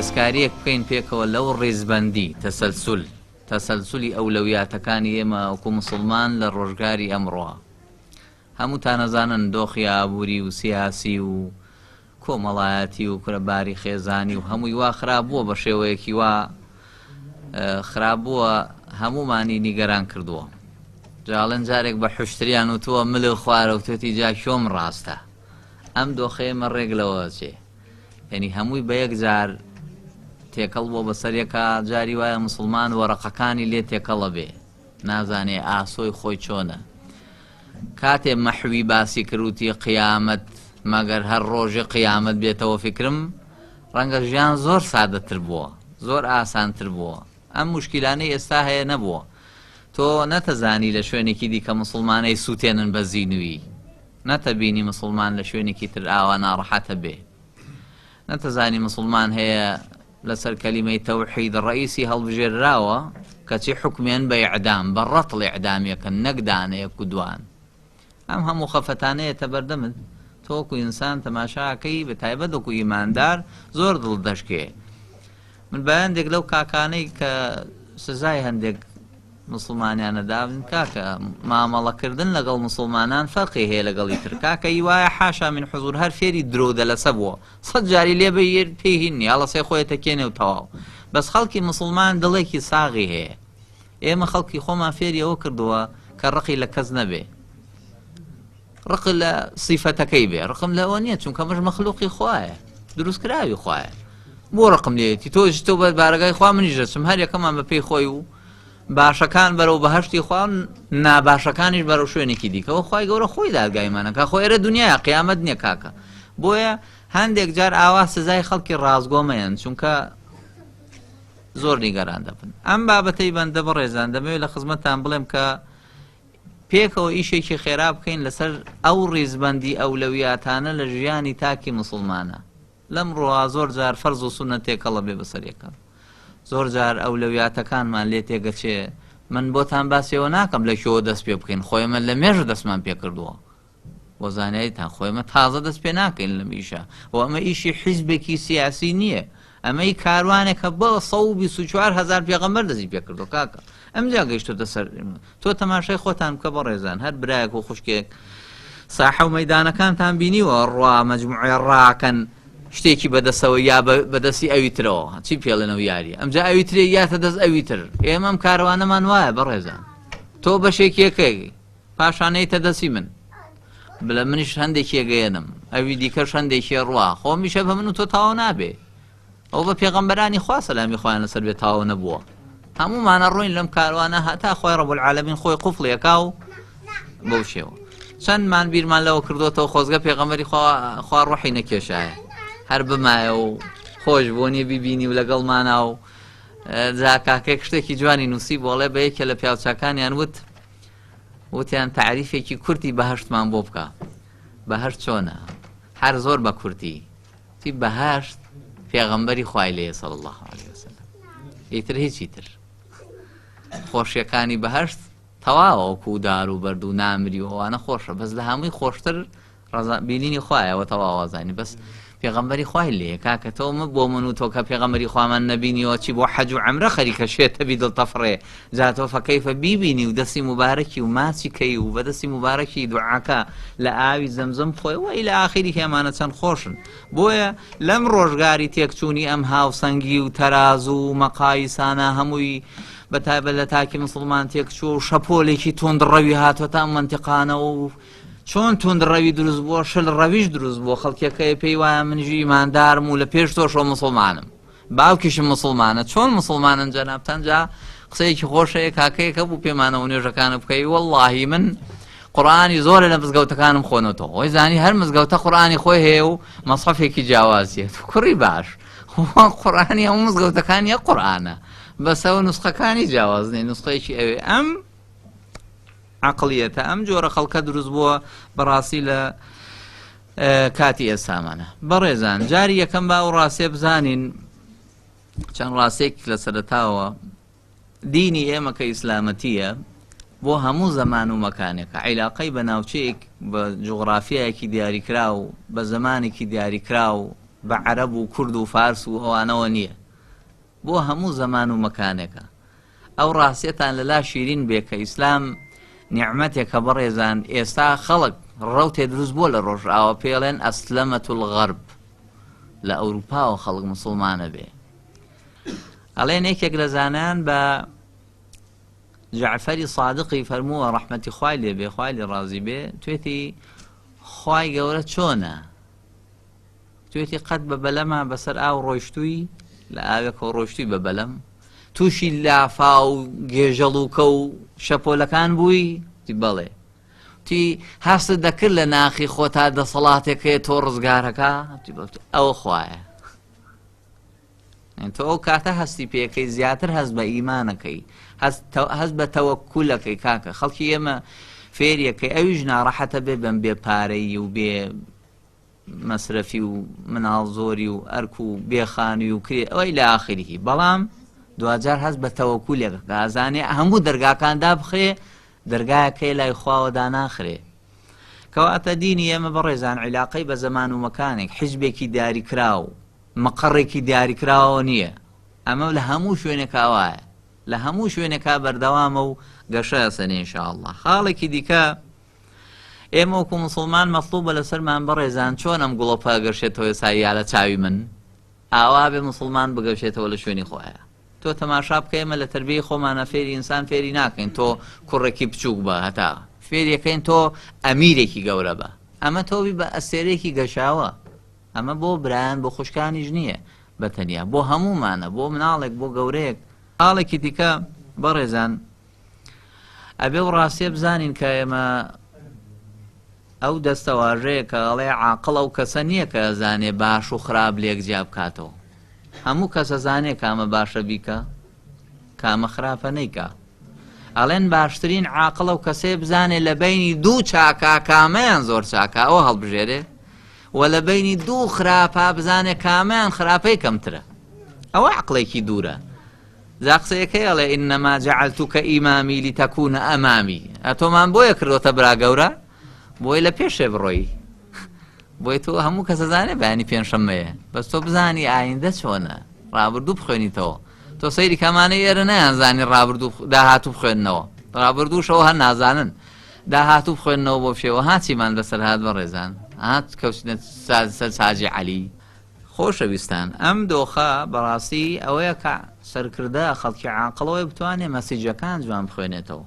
دەستکاریەک بکەین پێکەوە لەو ڕێزبەندی تەسەلسولی ئەولەویاتەکانی ئێمە وەکو موسڵمان لە ڕۆژگاری ئەمڕۆ. هەمووتان نەزانن دۆخی ئابووری و سیاسی و کۆمەڵایەتی و کورەباری خێزانی و هەمووی وا خراپبووە بە شێوەیەکی وا خراپبووە هەمومانی نیگەران کردووە. جاڵێن جارێک بە حوشتریان وتووە ملێ خوارە و توێتی جا کۆم ڕاستە. ئەم دۆخەیەمە ڕێک لەوە چێ، یعنی هەمووی بە یەک جار تێکەڵ بۆ بەسەرێکە. جاری وایە موسڵمان وەرەقەکانی لێ تێکەڵە بێ، نازانێ ئاسۆی خۆی چۆنە. کاتێ مەحوی باسی کردوتی قیامەت، مەگەر هەر ڕۆژی قیامەت بێتەوە فکرم ڕەنگە ژیان زۆر سادەتر بووە، زۆر ئاسانتر بووە. ئەم مشکلانەی ئێستا هەیە نەبووە. تۆ نەتەزانی لە شوێنێکی دیکە موسڵمانەی سووتێنن بە زینوی، نەتەبینی موسڵمان لە شوێنێکی تر ئاوا ناڕەحەتە بێ، نەتەزانی موسڵمان هەیە لەسەر کەلیمەی تەوحید ڕئیسی هەڵبژێراوە کەچی حکمێن بە ئیعدام، بە ڕەتڵ ئیعدامیەکەن نەک دانەیەک و دوان. ئەم هەموو خەفەتانەیەتە بەردەمت، تۆکو ئینسان تەماشاکەی بە تایبەت وەکو ئیماندار زۆر دڵ دەشکێ. من بەیانێک لەو کاکانەی کە سزای هەندێک مسلمانیانە دابن کاکە مامەڵەکردن لەگەڵ مسلمانان فەرقی هەیە لەگەڵی تر. کاکە هیوایە حاشا من حزور هەر فێری درۆ دەلەسە بووە، سەد جاری لێ بە پێی هیننی هەڵەسێ خۆیەتە کێنێ و تەواو. بەس خەڵکی مسلمان دڵێکی ساغی هەیە. ئێمە خەڵکی خۆمان فێری ئەوە کردووە کە ڕقی لە کەس نەبێ، ڕق لە سیفەتەکەی بێ. ڕقم لەوە نییە چونکە مەش مەخلوقی خوایە، دروستکراوی خوایە. بۆ ڕقم لێتی تۆ بە بارگای خوا منیش دەچم هەر یەکەمان بە پێی خۆی و باشەکان بەرەو بەهەشتی خوا، ناباشەکانیش بەرەو شوێنێکی دیکەەوە. خوای گەورە خۆی دادگایمانەکە، خۆ ئێرە دنیاە قیامەت نییە کاکە. بۆیە هەندێک جار ئاوا سزای خەڵکی ڕازگۆمەیەن چونکە زۆر نیگەران دەبن. ئەم بابەتەی بەندە بەڕێزان دەمەوێت لە خزمەتتان بڵێم کە پێکەوە ئیشێکی خێرا بکەین لەسەر ئەو ڕێزبەندی ئەولەویاتانە لە ژیانی تاکی مسلمانە. لەم ڕۆوا زۆر جار فەرز و سونە تێکەڵە بێ بەسەرێکە، زۆر جار ئەولەویاتەکانمان لێ تێگەچێ. من بۆتان باسیەوە ناکەم لە شۆ دەست پێ بکەین، خۆیمە لە مێژە دەستمان پێ کردووە، بۆ زاناییتان خۆیمە تازە دەست پێ ناکەین لەم ئیشە. و ئەمە ئیشی حیزبێکی سیاسی نییە، ئەمەی کاروانێکە بە 124,000 پێغەمبەر دەستی پێ کردو. کاکە ئەم جا گەیشتۆتە سەر تۆ تەماشای خۆتان بکە بەڕێزان. هەر برایەک و خوشکێک ساحە و مەیدانەکانتان بینیوە ڕوا مەجموعە ڕاکەن شتێکی بەدەسەوە یا بەدەستی ئەوی ترەوە چی پێڵێنەوە یاریە. ئەمجا ئەوی ترێ یاتە دەست ئەوی تر. ئێمەم کاروانەمان وایە بەڕێزان، تۆ بەشێکیەکەی پاشانەیتە دەستی من بڵە منیش هەندێک یەگەێنم، ئەوی دیکەش هەندێکی ڕوا، خۆ میشە بە من و تۆ تاوا نابێ. ئەو بە پێغەمبەرانی خوا سەلامی خۆیان لەسەر بێ تاوا نەبووە. هەمومانە ڕووین لەم کاروانە هەتا خۆی ڕەب العالەمین خۆی قوفڵێکا و بەو شێوە. چەندمان بیرمان لەوە کردوێتەوە خۆزگە پێغەمبەری خوا ڕوحی نەکێشایە، هەر بمایە و خۆش بۆنیە بیبینی و لەگەڵمانە و جا کاکێک شتێکی جوانی نووسی بۆڵێ بە یەکێ لە پیاوچاکانیان وتیان تعریفێکی کورتی بەهەشتمان بۆ بکە. بەهەشت چۆنە؟ هەر زۆر بە کورتی تی بەهەشت پێغەمبەری خوای لێیە صلی الله علیه وسلم، ئیتر هیچی تر. خۆشیەکانی بەهەشت تەواوە وەکو دار و بەرد و نامری و ئەوانە خۆشە، بەس لە هەمووی خۆشتر بینینی خوایەوە تەواوازانی. بەس پێغەمبەری خوای لێیە کاکە تۆ بۆ من و تۆ کە پێغەمبەری خوامان نەبینیەوە چی بۆ حەج و عەمرە خەریکە شێتە بی دڵتەفڕێ جا تۆ فەکەیفە بیبینی و دەستی مبارەکی و ماچی کەی و بەدەستی مبارەکی دوعاکە لە ئاوی زەمزەم خۆی و ئیلە ئاخری هێمانە چەند خۆشن. بۆیە لەم ڕۆژگاری تێکچوونی ئەم هاوسەنگی و تەراز و مەقایسانە هەمووی بەتایبەت لە تاکی مسلمان تێکچووە و شەپۆلێکی تۆندڕەوی هاتووەتە ئەم منتیقانە و چۆن تۆندڕەوی دروست بووە، شل ڕەویش دروست بووە. خەڵکێکەیە پێی وایە منژی ئیماندارم و لە پێش تۆشەوە مسلمانم، باوکیشم مسلمانە. چۆن مسلمانن جەنابتان؟ جا قسەیەکی خۆشەیە کاکەیەکە بوو پێمانەوە نوێژەکانە بکەی وەڵڵاهی من قورئانی زۆرە لە مزگەوتەکانم خۆنەوە. وەی زانی هەر مزگەوتە قورئانی خۆی هەیە و مەسحەفێکی جیاوازیە. کوڕی باش قورئانی هەموو مزگەوتەکان یەک قورئانە، بەسەوە نوسخەکانی جیاواز نین، نوسخەیەکی ئەوێ. ئەم عقلیەتە، ئەم جۆرە خەڵکە دروست بووە بەڕاستی لە کاتی ئێستامانە. بەڕێزان جاری یەکەم با و ڕاستێ بزانین چەند ڕاستێک لە سەرەتاوە دینی ئێمە کە ئیسلامەتیە بۆ هەموو زەمان و مەکانێکە، عیلاقەی بە ناوچەیەک بە جوغرافیایەکی دیاریکرا و بە زەمانێکی دیاریکرا و بە عەرەب و کورد و فارس و ئەوانەوە نییە، بۆ هەموو زەمان و مەکانێکە. ئەو ڕاستیەتان لەلا شیرین بێ کە ئیسلام نیعمەتێکە بەڕێزان. ئێستا خەڵک ڕەوتێ دروست بۆ لە ڕۆژئاوە پێڵێن ئەسلەمەت الغەرب، لە ئەوروپاوە خەڵک موسڵمانە بێ. ئەڵێن یەکێک لە زانایان بە جەعفەری صادقی فەرمووە ڕەحمەتی خوای لێ بێ، خوای لێ ڕازی بێ، توێتی خوای گەورە چۆنە؟ توێتی قەت بە بەلەمە بەسەر ئاو ڕۆیشتووی، لە ئاوێکەوە ڕۆیشتووی بە بەلەم، تووشی لافا و گێژەڵ و کە و شەپۆلەکان بووی؟ تی بەڵێ. تی هەستت دەکرد لە ناخی خۆ تا دەسەڵاتێکەیە تۆ ڕزگارەکە؟ ئەوە خوایە. تۆ ئەو کاتە هەستی پێەکەی، زیاتر هەست بە ئیمانەکەی، هەست بە تەوەکولەکەی. کاکە خەڵکی ئێمە فێریەکەی ئەویش ناڕەحەتە بێ بەم بێ پارەی و بێ مەسرەفی و مناڵ زۆری و ئەرک و بێخانی و کرێ ئەوەی لە ئاخریهی. بەڵام دوجار هەست بە تەوەکولێکە ئازانێ هەموو دەرگاکاندا بخێ، دەرگایەکەی لای خواوە داناخرێ. کەواتە دینی ئێمە بەڕێزان عیلاقەی بە زەمان و مەکانێک، حیزبێکی دیاریکراو، مەقەڕێکی دیاریکراوە نییە. ئەمە لە هەموو شوێنێکا وایە، لە هەموو شوێنێکا بەردەوامە و گەشە سەنێ ئینشاءالله. خاڵێکی دیکە ئێمە وەکو موسڵمان مەطلوبە لەسەرمان بەڕێزان چۆن ئەم گوڵەپە گەشێتەوە سایە لە چاوی من، ئاوا بێ موسڵمان بگەشێتەوە لە شوێنی خۆیە. تۆ تەماشا بکە ئێمە لە تربیەی خۆمانە فێری ئینسان فێری ناکەین تۆ کوڕێکی بچووک بە، هەتا فێریەکەین تۆ ئەمیرێکی گەورە بە. ئەمە تۆبی بە ئەسێرێکی گەشاوە. ئەمە بۆ برایان بۆ خوشکانیش نییە بەتەنیا، بۆ هەمومانە، بۆ مناڵێک بۆ گەورەیەک. حاڵێکی دیکە بەڕێزان ئەبێ و ڕاستیە بزانین کە ئێمە ئەو دەستەواژەیە کە ئەڵێ عاقڵە و کەسە نییە کە ئەزانێ باش و خراپ لێک جیا بکاتەوە. هەموو کەسە زانێ کامە باشە بیکە، کامە خراپە نەیکا. ئەڵێن باشترین عاقڵە و کەسێ بزانێ لە بینی دوو چاکە کامەیان زۆر چاکە، ئەوە هەڵبژێرێ، و لە بینی دوو خراپە بزانێ کامەیان خراپەی کەمترە. ئەوە عقلێکی دوورە. جا قسەیەکەی ئەڵێ ئینەما جەعەلتوکە ئیمامی لیتەکونە ئەمامی. ئەتۆمان بۆیە کردوتە برا گەورە بۆی لە پێشێ بڕۆی، بۆی تۆ هەموو کەسە زانێ بەیانی پێنجشەممەیە، بەس تۆ بزانی ئایندە چۆنە، ڕابردوو بخوێنیتەوە. تۆ سەیری کەمانەی ئێرە نەیانزانی ڕابردوو داهاتوو بخوێننەوە، ڕابردووشەوە هەر نازانن، داهاتوو بخوێننەوە بۆ فێوە هاچیمان بەسەر هات بەڕێزان، هات کەوتنە سەر ساجی عەلی. خۆشەویستان، ئەم دۆخە بەڕاستی ئەوەیە کە سەرکردە خەڵکی عاقڵەوەی بتوانێ مەسیجەکان جوان بخوێنێتەوە،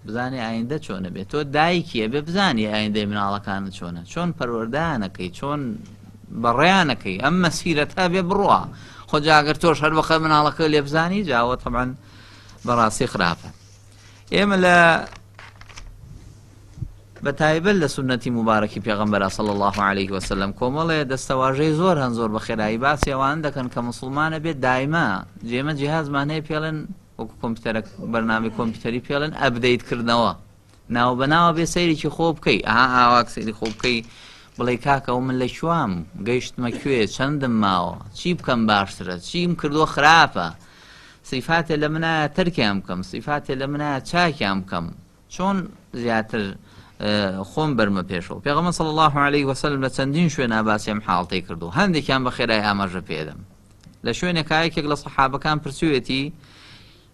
بزانێ ئایندە چۆنە بێت. تۆ دایکیە بێ بزانی ئایندەی مناڵەکانت چۆنە، چۆن پەروەردەیانەکەی، چۆن بەڕێیانەکەی، ئەم مەسیرەتە بێ بڕوە. خۆ جاگەر تۆش هەر بەخە مناڵەکە لێ بزانی، جاوە تەبعەن بەڕاستی خراپە. ئێمە لە بەتایبەت لە سونەتی مبارەکی پێغەمبەر صلی الله عليه وسلم کۆمەڵێ دەستەواژەی زۆر هەن، زۆر بە خێرایی باسی ئەوان دەکەن کە موسڵمانە بێت دایما جێمە جیهازمان هەیە پێڵێن وەکو کۆمپیوتەرە بەرنامەی کۆمپیوتەری پێڵێن ئەپدەیتکردنەوە، ناو بەناوە بێ سەیرێکی خۆ بکەی، ئاواک سەیری خۆ بکەی، بڵێ کاکە و من لە کوام گەیشتمە کوێ، چەندم ماوە، چی بکەم باشترە، چیم کردووە خراپە، سیفاتێ لە منایە تەرکیان بکەم، سیفاتێ لە منایە چاکیان بکەم، چۆن زیاتر خۆم بەرمە پێشەوە. پێغەمبەر صلی الله عليه وسلم لە چەندین شوێنە باسی ئەم حاڵەتەی کردو، هەندێکیان بە خێرای ئاماژە پێدەم. لە شوێنێکا یەکێک لە سەحابەکان پرسیوێتی،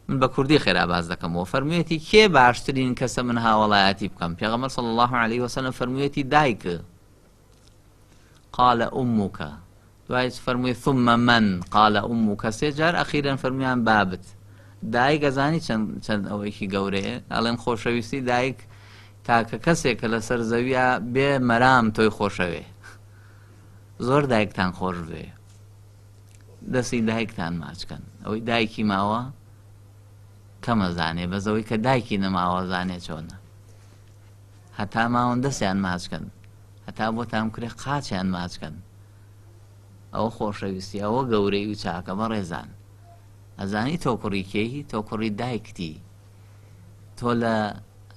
من بە کوردی خێرا باز دەکەمەوە، فەرموویەتی کێ باشترین کەسە من هاوڵایەتی بکەم؟ پێغەمبەر صلی الله عليه وسلم فەرموویەتی دایکە. قال أمك. دوای فەرمووی ثم من؟ قال أمك. سێ جار ئەخیرەن فەرموویان بابت. دایک ئەزانی چەند ئەوەیەکی گەورەیە، ئەڵێن خۆشەویستی دایک تاکە کەسێکە لەسەر زەویە بێ مەرام تۆی خۆشەوێ، زۆر دایکتان خۆش بێ، دەستی دایکتان ماچکەن. ئەوەی دایکی ماوە کەمە زانێ، بەزەوەی کە دایکی نەماوە زانێ چۆنە. هەتا ماوەن دەستیان ماچکەن، هەتا بۆ تام کرێ قاچیان ماچکەن. ئەوە خۆشەویستی، ئەوە گەورەی و چاکە بەڕێزان. ئەزانی تۆ کوڕی کێی؟ تۆ کوڕی دایکتی، تۆ لە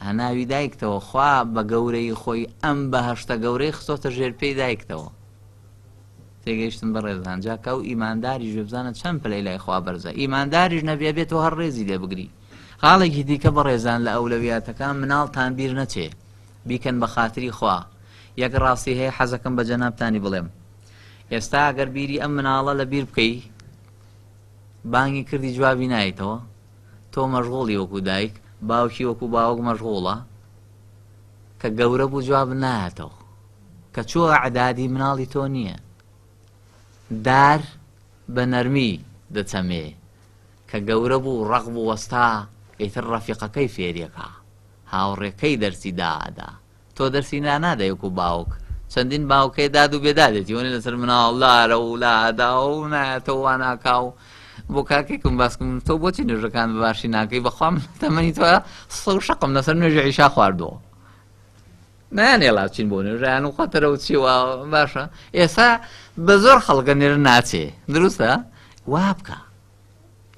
هەناوی دایکتەوە خوا بە گەورەی خۆی ئەم بەهەشتە گەورەی خستۆتە ژێر پێی دایکتەوە. تێگەیشتن بەڕێزان، جاکە و ئیمانداریش بزانە چەند پلەی لای خوا بەرزە، ئیمانداریش نەبێ بێت و هەر ڕێزی لێ بگری. خاڵێکی دیکە بەڕێزان لە ئەولەویاتەکان مناڵتان بیر نەچێ، بیکەن بە خاتری خوا. یەک ڕاستی هەیە حەزەکەم بە جەنابتانی بڵێم، ئێستا ئەگەر بیری ئەم مناڵە لە بیر بکەی بانگی کردی جوابی نایتەوە تۆ مەشغوڵی وەکو دایک باوکی وەکو باوک مەشغوڵە کە گەورە بوو جواب نایەتەوە کە چوە عەدادی مناڵی تۆ نییە دار بە نەرمی دەچەمێ کە گەورە بوو ڕەق بوو وەستا ئیتر ڕەفیقەکەی فێریەکە هاوڕێکەی دەرسی دادا تۆ دەرسی نانادەی وەکو باوک چەندین باوکەی داد و بێدادێتی وەنی لەسەر مناڵ لارە و لادا و نایەتەوە وا ناکا و بۆ کاکێکم باسکم تۆ بۆچی نوێژەکان بەباشی ناکەی بەخوام تەمەنی تۆ سە و شەقم لەسەر نوێژی عیشا خواردەوە نایانێڵا بچین بۆ نوێژیان و خەتەرە و چیوە باشە ئێستا بە زۆر خەڵکە نێرە ناچێ دروستە وا بکە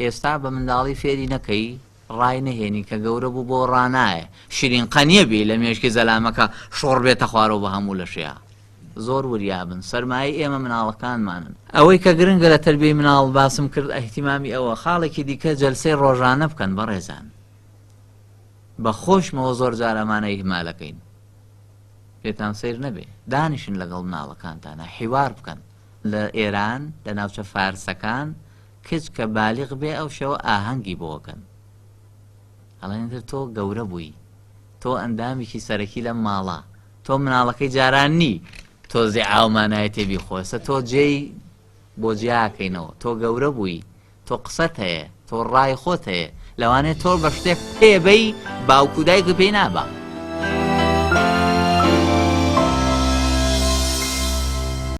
ئێستا بە منداڵی فێری نەکەی ڕای نەهێنی کە گەورە بوو بۆ ڕانایە شیرین قەنیە بێ لە مێشکی زەلامەکە شۆڕ بێتە خوارەوە بە هەموو لە شەیە زۆر وریابن سەرمایە ئێمە مناڵەکانمانن ئەوەی کە گرنگە لە تەربیەی مناڵ باسم کرد ئەحتیمامی ئەوە خاڵێکی دیکە جەلسەی ڕۆژانە بکەن بەڕێزان بە خۆشمەوە زۆر جار ئەمانە ئیهمالەکەین پێتان سیر نەبێ دانیشن لەگەڵ مناڵەکانتانە حیوار بکەن لە ئێران لە ناوچە فارسەکان کچ کە بالیغ بێ ئەو شەوە ئاهەنگی بۆکەن هەڵێنتر تۆ گەورە بووی تۆ ئەندامێکی سەرەکی لەم ماڵە تۆ مناڵەکەی جاران نی تۆ زیعاومانایە تێبی خۆسە تۆ جێی بۆ جیاکەینەوە تۆ گەورە بووی تۆ قسەت هەیە تۆ ڕای خۆت هەیە لەوانێت تۆ بە شتێک پێبەی باوکو دایک پێی نابە